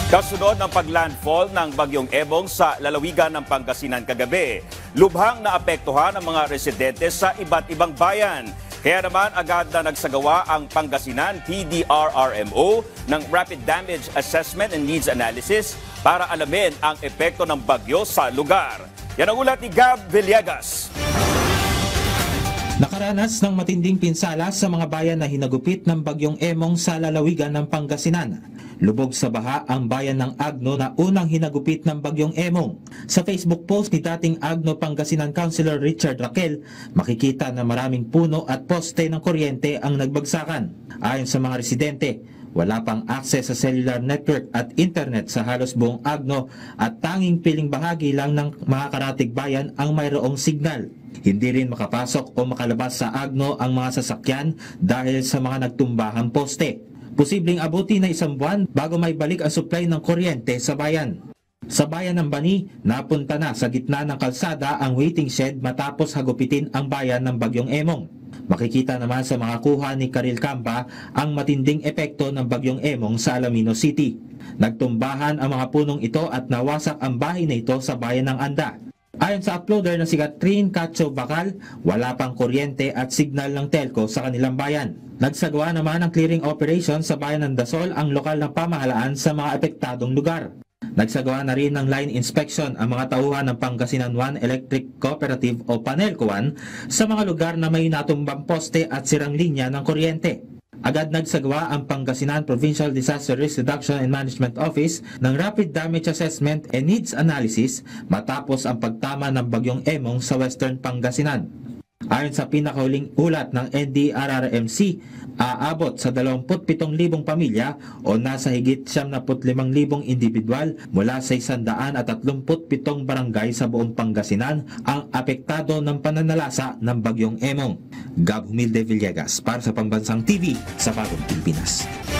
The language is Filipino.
Kasunod ng paglandfall ng Bagyong Ebong sa lalawigan ng Pangasinan kagabi, lubhang naapektuhan ang mga residente sa iba't ibang bayan. Kaya naman agad na nagsagawa ang Pangasinan PDRRMO ng Rapid Damage Assessment and Needs Analysis para alamin ang epekto ng bagyo sa lugar. Yan ang ulat ni Gab Villegas. Nakaranas ng matinding pinsala sa mga bayan na hinagupit ng Bagyong Emong sa lalawigan ng Pangasinan. Lubog sa baha ang bayan ng Agno na unang hinagupit ng Bagyong Emong. Sa Facebook post ni dating Agno Pangasinan Councilor Richard Raquel, makikita na maraming puno at poste ng kuryente ang nagbagsakan. Ayon sa mga residente, wala pang access sa cellular network at internet sa halos buong Agno at tanging piling bahagi lang ng mga karatig bayan ang mayroong signal. Hindi rin makapasok o makalabas sa Agno ang mga sasakyan dahil sa mga nagtumbahang poste. Posibleng abuti na isang buwan bago may balik ang supply ng kuryente sa bayan. Sa bayan ng Bani, napunta na sa gitna ng kalsada ang waiting shed matapos hagupitin ang bayan ng Bagyong Emong. Makikita naman sa mga kuha ni Karil Camba ang matinding epekto ng Bagyong Emong sa Alaminos City. Nagtumbahan ang mga punong ito at nawasak ang bahay na ito sa bayan ng Anda. Ayon sa uploader na si Catherine Cacho Bacal, wala pang kuryente at signal ng telco sa kanilang bayan. Nagsagawa naman ng clearing operation sa bayan ng Dasol ang lokal na pamahalaan sa mga apektadong lugar. Nagsagawa na rin ng line inspection ang mga tauhan ng Pangasinan 1 Electric Cooperative o Panelco 1 sa mga lugar na may natumbang poste at sirang linya ng kuryente. Agad nagsagawa ang Pangasinan Provincial Disaster Risk Reduction and Management Office ng Rapid Damage Assessment and Needs Analysis matapos ang pagtama ng Bagyong Emong sa Western Pangasinan. Ayon sa pinakahuling ulat ng NDRRMC, aabot sa 27,000 pamilya o nasa higit 75,000 individual mula sa 137 barangay sa buong Pangasinan ang apektado ng pananalasa ng Bagyong Emong. Gab Humilde Villegas para sa Pambansang TV sa Bagong Pilipinas.